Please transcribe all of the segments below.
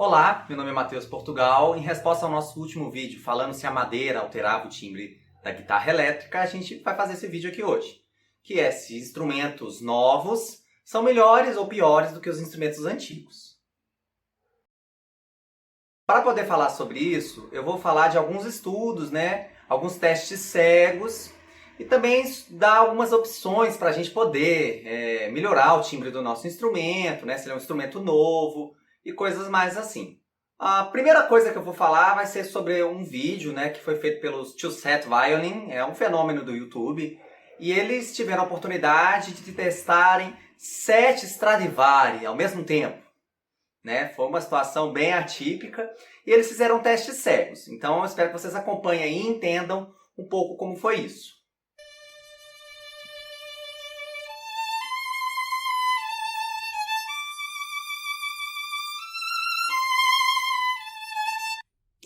Olá, meu nome é Matheus Portugal. Em resposta ao nosso último vídeo falando se a madeira alterava o timbre da guitarra elétrica, a gente vai fazer esse vídeo aqui hoje, que é se instrumentos novos são melhores ou piores do que os instrumentos antigos. Para poder falar sobre isso, eu vou falar de alguns estudos, alguns testes cegos e também dar algumas opções para a gente poder melhorar o timbre do nosso instrumento, se ele é um instrumento novo e coisas mais assim. A primeira coisa que eu vou falar vai ser sobre um vídeo que foi feito pelos Two Set Violin, é um fenômeno do YouTube, e eles tiveram a oportunidade de testarem 7 Stradivari ao mesmo tempo. Foi uma situação bem atípica e eles fizeram testes cegos. Então eu espero que vocês acompanhem aí e entendam um pouco como foi isso.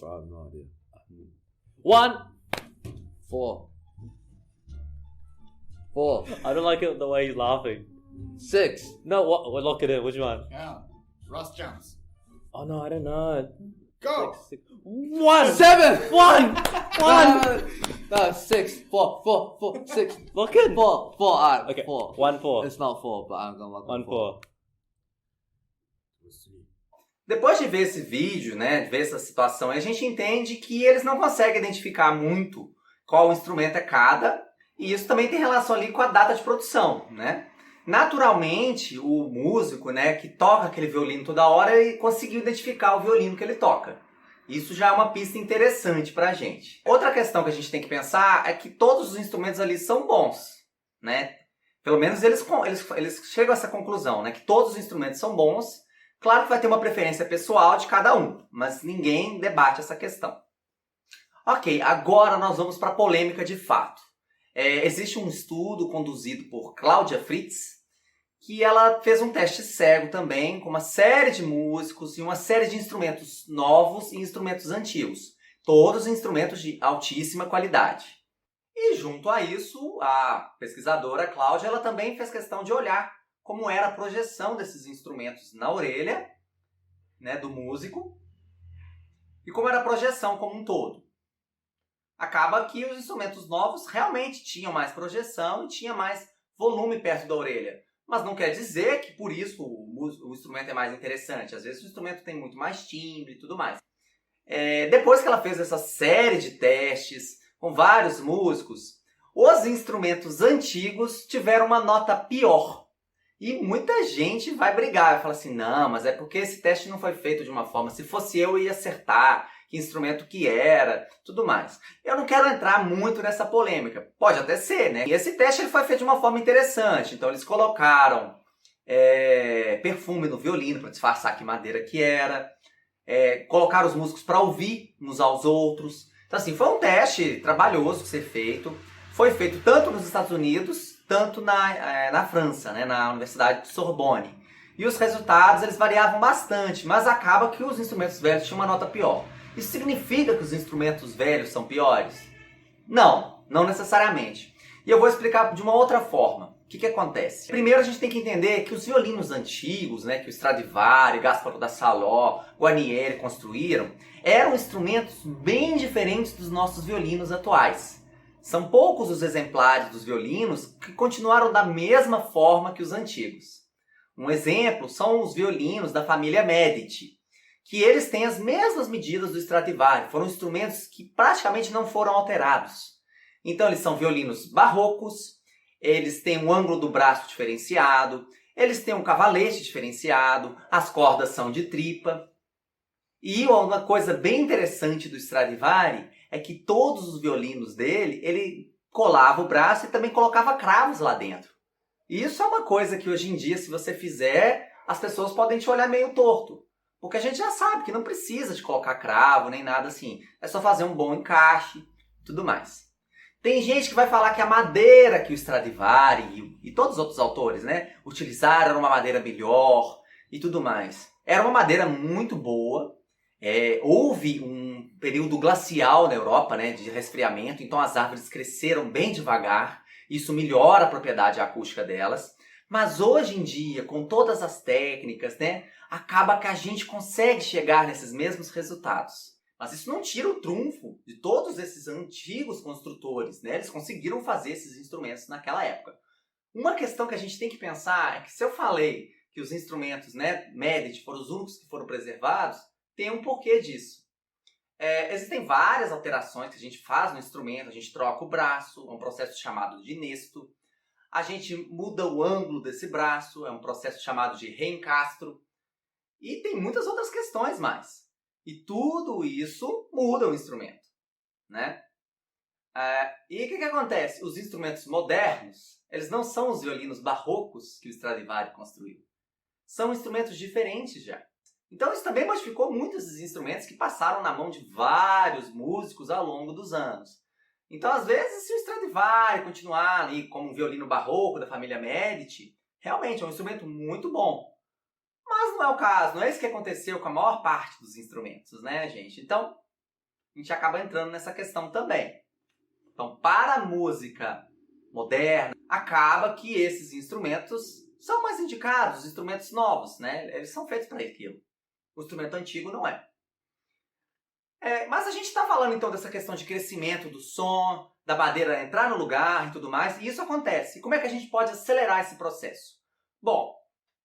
I have no idea. 1. 4. 4. I don't like it the way he's laughing. 6. No, what? Lock it in. Which one? Yeah. Ross jumps. Oh no, I don't know. Go! 1. 7. 1. 6. 4. 6. Lock in. 4. Okay. 4. 1 4. It's not 4, but I'm gonna lock 1 it 4. Depois de ver esse vídeo, de ver essa situação, a gente entende que eles não conseguem identificar muito qual instrumento é cada, e isso também tem relação ali com a data de produção, Naturalmente, o músico, que toca aquele violino toda hora, ele conseguiu identificar o violino que ele toca. Isso já é uma pista interessante pra gente. Outra questão que a gente tem que pensar é que todos os instrumentos ali são bons, Pelo menos eles chegam a essa conclusão, que todos os instrumentos são bons. Claro que vai ter uma preferência pessoal de cada um, mas ninguém debate essa questão. Ok, agora nós vamos para a polêmica de fato. Existe um estudo conduzido por Claudia Fritz, que ela fez um teste cego também, com uma série de músicos e uma série de instrumentos novos e instrumentos antigos. Todos instrumentos de altíssima qualidade. E junto a isso, a pesquisadora Cláudia, ela também fez questão de olhar como era a projeção desses instrumentos na orelha, do músico, e como era a projeção como um todo. Acaba que os instrumentos novos realmente tinham mais projeção e tinha mais volume perto da orelha. Mas não quer dizer que por isso o instrumento é mais interessante. Às vezes o instrumento tem muito mais timbre e tudo mais. Depois que ela fez essa série de testes com vários músicos, os instrumentos antigos tiveram uma nota pior. E muita gente vai brigar, vai falar assim, não, mas é porque esse teste não foi feito de uma forma, se fosse eu ia acertar, que instrumento que era, tudo mais. Eu não quero entrar muito nessa polêmica, pode até ser, E esse teste ele foi feito de uma forma interessante, então eles colocaram perfume no violino para disfarçar que madeira que era, colocaram os músicos para ouvir uns aos outros. Então assim, foi um teste trabalhoso de ser feito, foi feito tanto nos Estados Unidos, tanto na França, na Universidade de Sorbonne. E os resultados eles variavam bastante, mas acaba que os instrumentos velhos tinham uma nota pior. Isso significa que os instrumentos velhos são piores? Não necessariamente. E eu vou explicar de uma outra forma. O que acontece? Primeiro a gente tem que entender que os violinos antigos, que o Stradivari, Gasparo da Salò, Guarnieri construíram, eram instrumentos bem diferentes dos nossos violinos atuais. São poucos os exemplares dos violinos que continuaram da mesma forma que os antigos. Um exemplo são os violinos da família Medici, que eles têm as mesmas medidas do Stradivari. Foram instrumentos que praticamente não foram alterados. Então eles são violinos barrocos, eles têm um ângulo do braço diferenciado, eles têm um cavalete diferenciado, as cordas são de tripa. E uma coisa bem interessante do Stradivari é que todos os violinos dele, ele colava o braço e também colocava cravos lá dentro. E isso é uma coisa que hoje em dia, se você fizer, as pessoas podem te olhar meio torto. Porque a gente já sabe que não precisa de colocar cravo nem nada assim. É só fazer um bom encaixe e tudo mais. Tem gente que vai falar que a madeira que o Stradivari e todos os outros autores utilizaram era uma madeira melhor e tudo mais. Era uma madeira muito boa. Houve um período glacial na Europa, de resfriamento, então as árvores cresceram bem devagar, isso melhora a propriedade acústica delas, Mas hoje em dia, com todas as técnicas, né, acaba que a gente consegue chegar nesses mesmos resultados. Mas isso não tira o trunfo de todos esses antigos construtores, né? Eles conseguiram fazer esses instrumentos naquela época. Uma questão que a gente tem que pensar é que se eu falei que os instrumentos, né, Medici foram os únicos que foram preservados, tem um porquê disso. Existem várias alterações que a gente faz no instrumento, a gente troca o braço, é um processo chamado de nesto. A gente muda o ângulo desse braço, é um processo chamado de reencastro. E tem muitas outras questões mais. E tudo isso muda o instrumento, né? E o que acontece? Os instrumentos modernos, eles não são os violinos barrocos que o Stradivari construiu. São instrumentos diferentes já. Então isso também modificou muitos dos instrumentos que passaram na mão de vários músicos ao longo dos anos. Então, às vezes, se o Stradivari continuar ali como um violino barroco da família Medici, realmente é um instrumento muito bom. Mas não é o caso, não é isso que aconteceu com a maior parte dos instrumentos, né, gente? Então, a gente acaba entrando nessa questão também. Então, para a música moderna, acaba que esses instrumentos são mais indicados, os instrumentos novos, né? Eles são feitos para aquilo. O instrumento antigo não é. Mas a gente está falando então dessa questão de crescimento do som, da madeira entrar no lugar e tudo mais, e isso acontece. E como é que a gente pode acelerar esse processo? Bom,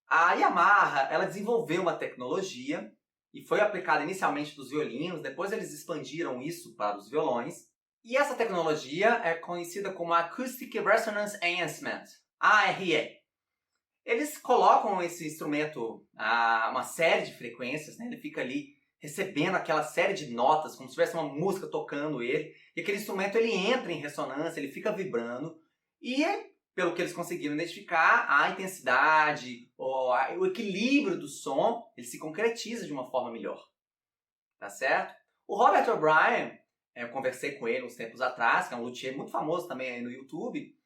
a Yamaha ela desenvolveu uma tecnologia e foi aplicada inicialmente nos violinos, depois eles expandiram isso para os violões. E essa tecnologia é conhecida como Acoustic Resonance Enhancement, ARE. Eles colocam esse instrumento a uma série de frequências, né? Ele fica ali recebendo aquela série de notas, como se tivesse uma música tocando ele, e aquele instrumento ele entra em ressonância, ele fica vibrando, e pelo que eles conseguiram identificar, a intensidade, o equilíbrio do som, ele se concretiza de uma forma melhor. Tá certo? O Robert O'Brien, eu conversei com ele uns tempos atrás, que é um luthier muito famoso também aí no YouTube,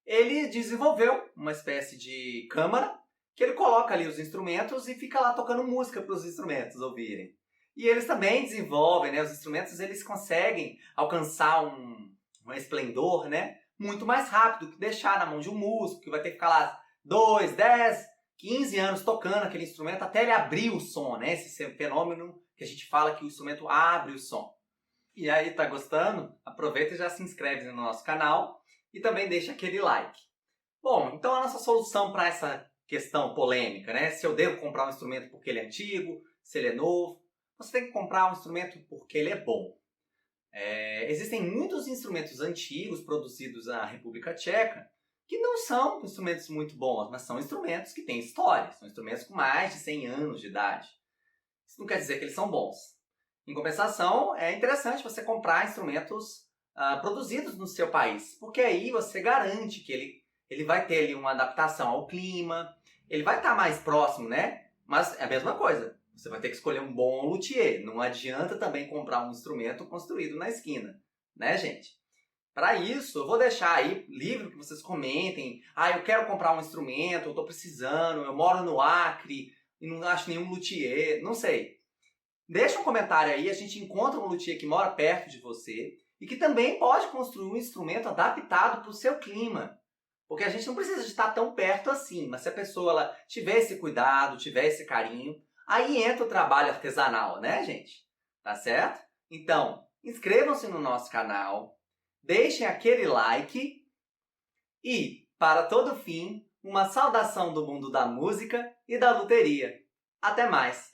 ele desenvolveu uma espécie de câmara, que ele coloca ali os instrumentos e fica lá tocando música para os instrumentos ouvirem. E eles também desenvolvem, né? Os instrumentos eles conseguem alcançar um esplendor, né? Muito mais rápido que deixar na mão de um músico, que vai ter que ficar lá 2, 10, 15 anos tocando aquele instrumento até ele abrir o som, né? Esse fenômeno que a gente fala que o instrumento abre o som. E aí, tá gostando? Aproveita e já se inscreve no nosso canal e também deixa aquele like. Bom, então a nossa solução para essa questão polêmica, né? Se eu devo comprar um instrumento porque ele é antigo, se ele é novo, você tem que comprar um instrumento porque ele é bom. Existem muitos instrumentos antigos produzidos na República Tcheca que não são instrumentos muito bons, mas são instrumentos que têm história, são instrumentos com mais de 100 anos de idade. Isso não quer dizer que eles são bons. Em compensação, é interessante você comprar instrumentos produzidos no seu país, porque aí você garante que ele vai ter ali uma adaptação ao clima, ele vai estar mais próximo, né? Mas é a mesma coisa. Você vai ter que escolher um bom luthier. Não adianta também comprar um instrumento construído na esquina, né, gente? Para isso, eu vou deixar aí livre que vocês comentem. Eu quero comprar um instrumento, eu estou precisando, eu moro no Acre e não acho nenhum luthier, não sei. Deixa um comentário aí, a gente encontra um luthier que mora perto de você e que também pode construir um instrumento adaptado para o seu clima. Porque a gente não precisa de estar tão perto assim, mas se a pessoa ela tiver esse cuidado, tiver esse carinho, aí entra o trabalho artesanal, né, gente? Tá certo? Então, inscrevam-se no nosso canal, deixem aquele like e, para todo fim, uma saudação do mundo da música e da luteria. Até mais!